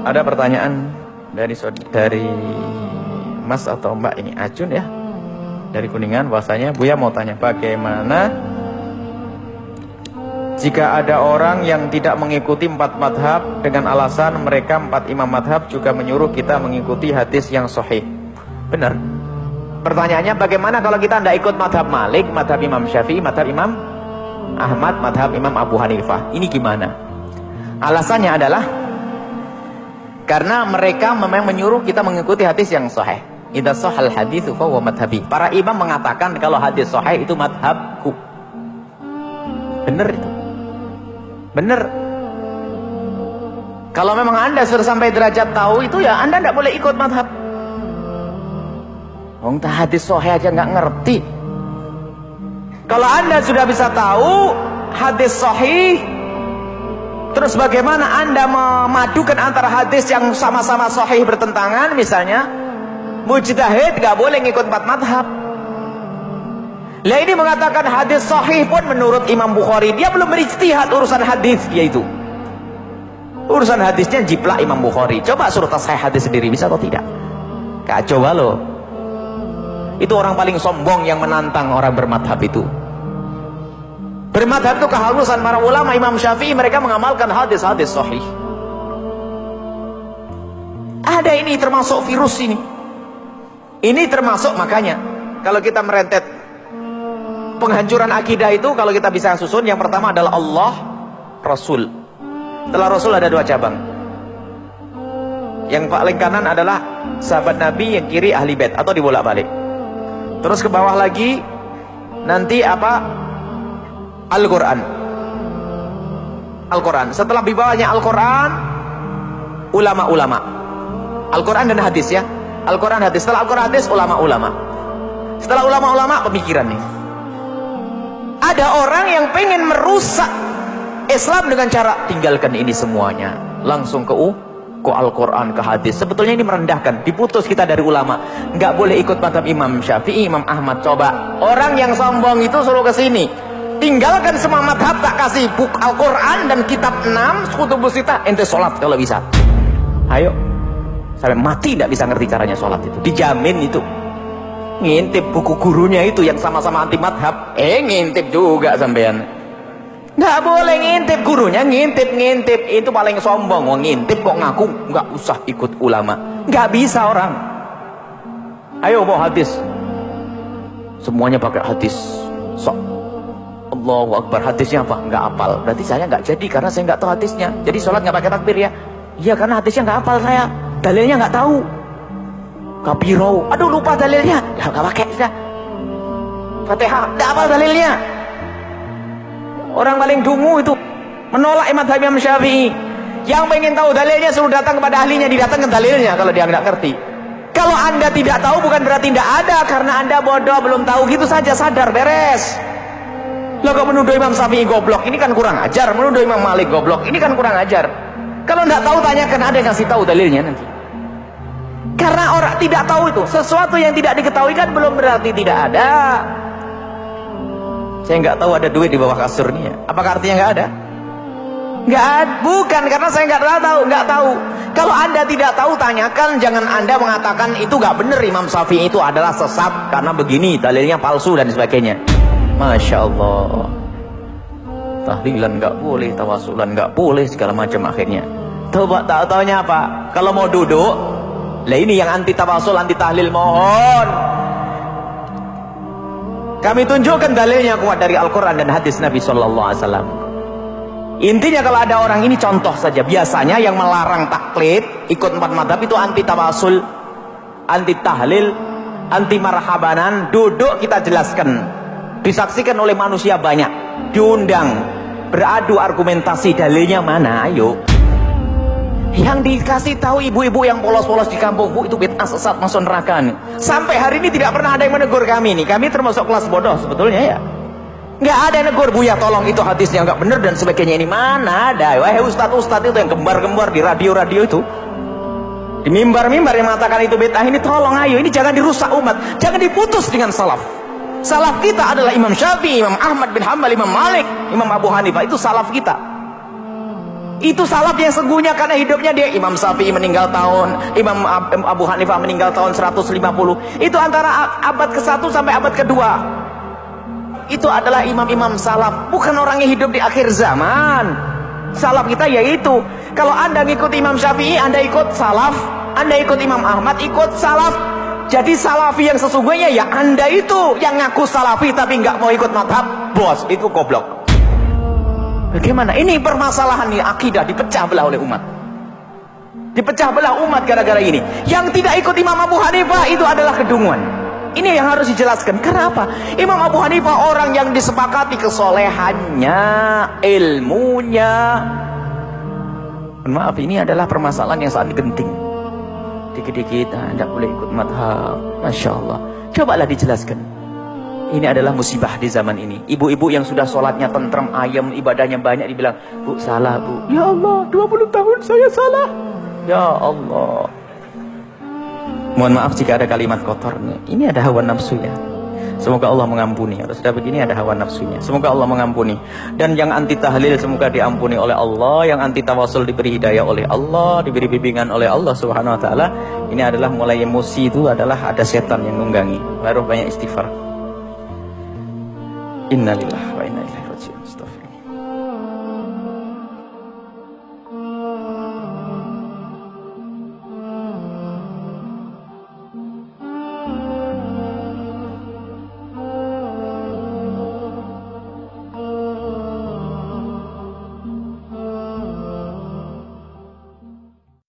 Ada pertanyaan dari Mas atau Mbak ini Ajun ya, dari Kuningan, bahwasanya Buya mau tanya bagaimana jika ada orang yang tidak mengikuti 4 madhab dengan alasan mereka 4 imam madhab juga menyuruh kita mengikuti hadis yang sahih. Benar. Pertanyaannya bagaimana kalau kita tidak ikut madhab Malik, madhab Imam Syafi'i, madhab Imam Ahmad, madhab Imam Abu Hanifah? Ini gimana? Alasannya adalah karena mereka memang menyuruh kita mengikuti hadis yang sahih. Idza shahal haditsu fa huwa madhhabi. Para imam mengatakan kalau hadis sahih itu madhabku. Benar itu. Benar. Kalau memang Anda sudah sampai derajat tahu itu, ya Anda tidak boleh ikut madhab. Wong hadis sahih aja nggak ngerti. Kalau Anda sudah bisa tahu hadis sahih, terus bagaimana Anda memadukan antara hadis yang sama-sama sahih bertentangan? Misalnya mujtahid gak boleh ngikut 4 madhab. Lah ini mengatakan hadis sahih pun menurut Imam Bukhari, dia belum berijtihad urusan hadis, yaitu urusan hadisnya jiplak Imam Bukhari. Coba suruh tasahih hadis sendiri, bisa atau tidak? Kacau loh. Itu orang paling sombong yang menantang orang bermadhab itu. Bermadhab itu kehalusan para ulama. Imam Syafi'i mereka mengamalkan hadis-hadis sahih. Ada ini termasuk virus ini. Ini termasuk, makanya kalau kita merentet penghancuran akidah itu, kalau kita bisa susun, yang pertama adalah Allah, Rasul. Setelah Rasul ada 2 cabang. Yang paling kanan adalah sahabat Nabi, yang kiri ahli bait, atau dibolak-balik. Terus ke bawah lagi nanti apa? Al-Quran. Al-Quran. Setelah di bawahnya Al-Quran, ulama-ulama. Al-Quran dan hadis ya. Al-Quran, hadis. Setelah Al-Quran, hadis, ulama-ulama. Setelah ulama-ulama, pemikiran nih. Ada orang yang pengen merusak Islam dengan cara tinggalkan ini semuanya, langsung ke Al-Quran, ke hadis. Sebetulnya ini merendahkan. Diputus kita dari ulama. Nggak boleh ikut madhab Imam Syafi'i, Imam Ahmad. Coba orang yang sombong itu suruh ke sini, tinggalkan semua madhab, tak kasih buku Al-Quran dan kitab 6 kutubus sittah, ente sholat kalau bisa. Ayo, sampai mati tidak bisa ngerti caranya sholat itu, dijamin itu. Ngintip buku gurunya itu yang sama-sama anti madhab, ngintip juga sampean. Nggak boleh ngintip gurunya, ngintip itu paling sombong. Wong ngintip kok ngaku nggak usah ikut ulama, nggak bisa orang. Ayo bawa hadis, semuanya pakai hadis. Allahu Akbar, hadisnya apa? Nggak hafal. Berarti saya nggak jadi karena saya nggak tahu hadisnya. Jadi sholat nggak pakai takbir ya? Iya, karena hadisnya nggak hafal saya. Dalilnya nggak tahu. Kapiro, aduh lupa dalilnya. Ya nggak pakai sudah. Fatihah, nggak hafal dalilnya. Orang paling dungu itu menolak madhab Imam Syafi'i. Yang pengen tahu dalilnya suruh datang kepada ahlinya, didatangkan dalilnya kalau dia nggak ngerti. Kalau Anda tidak tahu bukan berarti tidak ada, karena Anda bodoh belum tahu gitu saja, sadar, beres. Lo kok menuduh Imam Syafi'i goblok, ini kan kurang ajar. Menuduh Imam Malik goblok, ini kan kurang ajar. Kalau nggak tahu tanyakan, ada yang kasih tahu dalilnya nanti. Karena orang tidak tahu itu, sesuatu yang tidak diketahui kan belum berarti tidak ada. Saya nggak tahu ada duit di bawah kasurnya. Apakah artinya nggak ada? Nggak ada, bukan karena saya nggak tahu. Kalau Anda tidak tahu tanyakan, jangan Anda mengatakan itu nggak benar, Imam Syafi'i itu adalah sesat karena begini, dalilnya palsu dan sebagainya. Masya Allah, tahlilan nggak boleh, tawasulan nggak boleh, segala macam akhirnya. Coba tahu-taunya apa? Kalau mau duduk, lah ini yang anti tawasul, anti tahlil, mohon kami tunjukkan dalilnya kuat dari Al-Quran dan hadis Nabi SAW. Intinya kalau ada orang ini, contoh saja, biasanya yang melarang taklid, ikut 4 madhab itu anti tawasul, anti tahlil, anti marhabanan. Duduk kita jelaskan, disaksikan oleh manusia banyak, diundang, beradu argumentasi, dalilnya mana, ayo. Yang dikasih tahu ibu-ibu yang polos-polos di kampung, Bu, itu bid'ah, sesat, masuk neraka. Sampai hari ini tidak pernah ada yang menegur kami nih. Kami termasuk kelas bodoh sebetulnya ya. Nggak ada yang negur, Bu ya tolong itu hadisnya nggak benar dan sebagainya. Ini mana ada? Wahai ustadz-ustadz itu yang gembar-gembar di radio-radio itu, di mimbar-mimbar yang mengatakan itu bid'ah, ini tolong ayo, ini jangan dirusak umat, jangan diputus dengan salaf. Salaf kita adalah Imam Syafi'i, Imam Ahmad bin Hanbal, Imam Malik, Imam Abu Hanifah, itu salaf kita. Itu salaf yang sesungguhnya, karena hidupnya dia. Imam Syafi'i meninggal tahun, Imam Abu Hanifah meninggal tahun 150. Itu antara abad ke-1 sampai abad ke-2. Itu adalah imam-imam salaf, bukan orang yang hidup di akhir zaman. Salaf kita yaitu, kalau Anda ngikut Imam Syafi'i, Anda ikut salaf. Anda ikut Imam Ahmad, ikut salaf. Jadi salafi yang sesungguhnya ya Anda itu yang ngaku salafi tapi nggak mau ikut madhab, bos, itu goblok. Bagaimana? Ini permasalahan nih, akidah dipecah belah oleh umat. Dipecah belah umat gara-gara ini. Yang tidak ikut Imam Abu Hanifah itu adalah kedunguan. Ini yang harus dijelaskan. Kenapa? Imam Abu Hanifah orang yang disepakati kesolehannya, ilmunya. Maaf, ini adalah permasalahan yang sangat genting. Dikit-dikit, tidak boleh ikut madhab. Masya Allah. Cobalah dijelaskan. Ini adalah musibah di zaman ini. Ibu-ibu yang sudah sholatnya tentrem, ayam, ibadahnya banyak, dibilang, bu salah bu. Ya Allah, 20 tahun saya salah. Ya Allah. Mohon maaf jika ada kalimat kotor. Ini ada hawa nafsunya. Semoga Allah mengampuni. Kalau sudah begini ada hawa nafsunya. Semoga Allah mengampuni. Dan yang anti tahlil semoga diampuni oleh Allah. Yang anti tawasul diberi hidayah oleh Allah, diberi bimbingan oleh Allah Subhanahu Wa Taala. Ini adalah mulai emosi itu adalah ada setan yang nunggangi. Baru banyak istighfar. Innalillahi wa